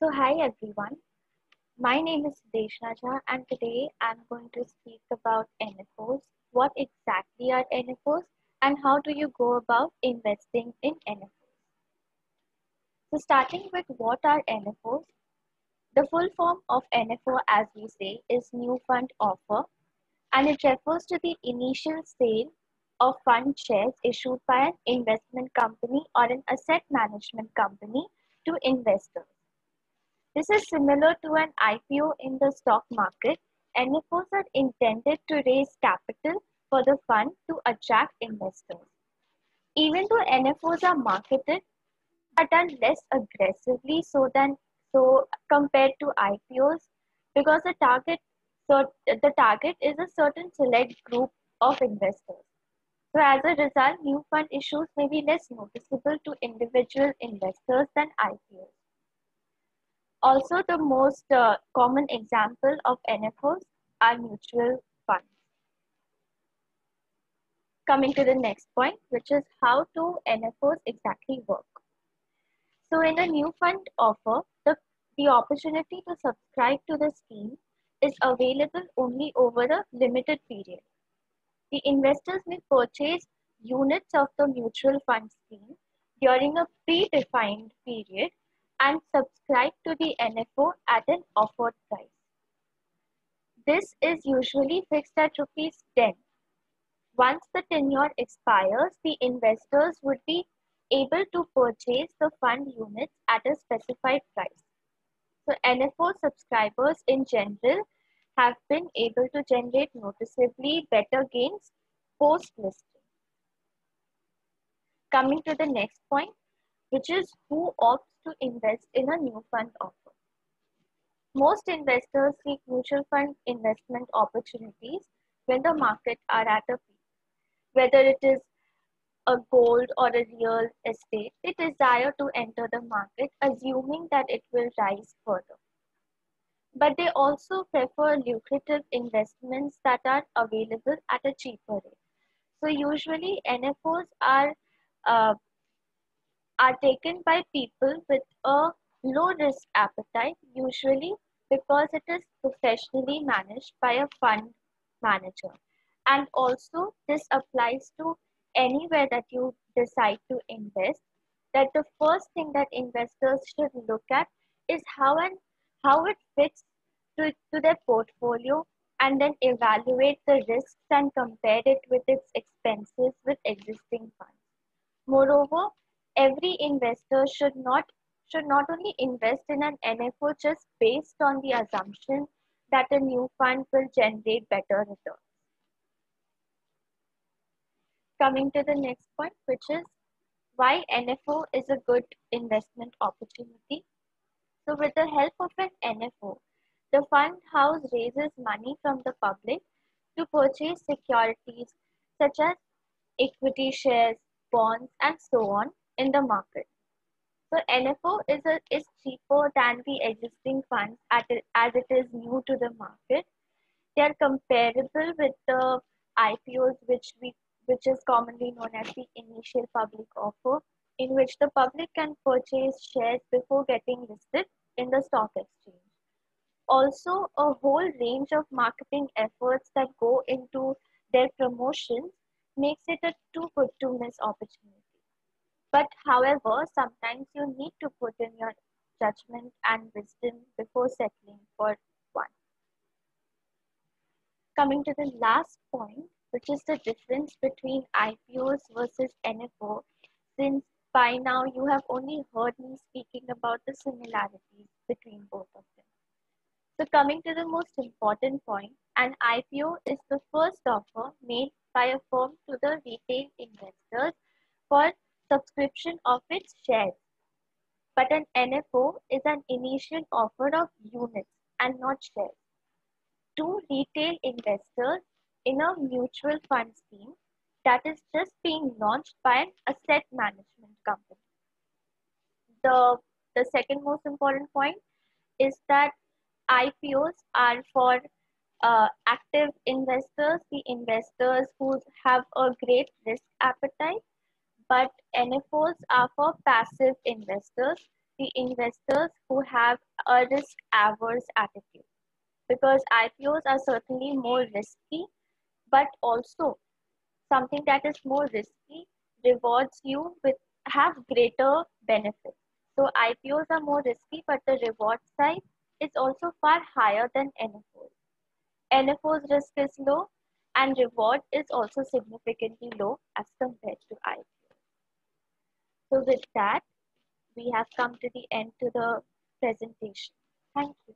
So, hi everyone. My name is Deshna Jha, and today I'm going to speak about NFOs. What exactly are NFOs, and how do you go about investing in NFOs? So, starting with what are NFOs? The full form of NFO, as we say, is New Fund Offer, and it refers to the initial sale of fund shares issued by an investment company or an asset management company to investors. This is similar to an IPO in the stock market. NFOs are intended to raise capital for the fund to attract investors. Even though NFOs are marketed, they are done less aggressively so compared to IPOs because the target is a certain select group of investors. So as a result, new fund issues may be less noticeable to individual investors than IPOs. Also, the most common example of NFOs are mutual funds. Coming to the next point, which is how do NFOs exactly work. So in a new fund offer, the opportunity to subscribe to the scheme is available only over a limited period. The investors may purchase units of the mutual fund scheme during a predefined period and subscribe to the NFO at an offered price. This is usually fixed at rupees 10. Once the tenure expires, the investors would be able to purchase the fund units at a specified price. So NFO subscribers in general have been able to generate noticeably better gains post-listing. Coming to the next point, which is who opts to invest in a new fund offer. Most investors seek mutual fund investment opportunities when the markets are at a peak. Whether it is a gold or a real estate, they desire to enter the market assuming that it will rise further. But they also prefer lucrative investments that are available at a cheaper rate. So usually NFOs uh, are taken by people with a low risk appetite, usually because it is professionally managed by a fund manager. And also, this applies to anywhere that you decide to invest. That the first thing that investors should look at is how it fits to their portfolio and then evaluate the risks and compare it with its expenses with existing funds. Moreover, every investor should not only invest in an NFO just based on the assumption that a new fund will generate better returns. Coming to the next point, which is why NFO is a good investment opportunity. So with the help of an NFO, the fund house raises money from the public to purchase securities such as equity shares, bonds, and so on in the market. So NFO is cheaper than the existing funds as it is new to the market. They are comparable with the IPOs, which is commonly known as the initial public offer, in which the public can purchase shares before getting listed in the stock exchange. Also, a whole range of marketing efforts that go into their promotions makes it a too good to miss opportunity. But however, sometimes you need to put in your judgment and wisdom before settling for one. Coming to the last point, which is the difference between IPOs versus NFO, since by now you have only heard me speaking about the similarities between both of them. So coming to the most important point, an IPO is the first offer made by a firm to the retail investors for subscription of its shares. But an NFO is an initial offer of units and not shares to retail investors in a mutual fund scheme that is just being launched by an asset management company. The, the second most important point is that IPOs are for active investors, the investors who have a great risk appetite, but NFOs are for passive investors, the investors who have a risk-averse attitude, because IPOs are certainly more risky, but also something that is more risky rewards you with have greater benefits. So IPOs are more risky, but the reward side is also far higher than NFOs. NFO's risk is low and reward is also significantly low as compared to IPO. So with that, we have come to the end to the presentation. Thank you.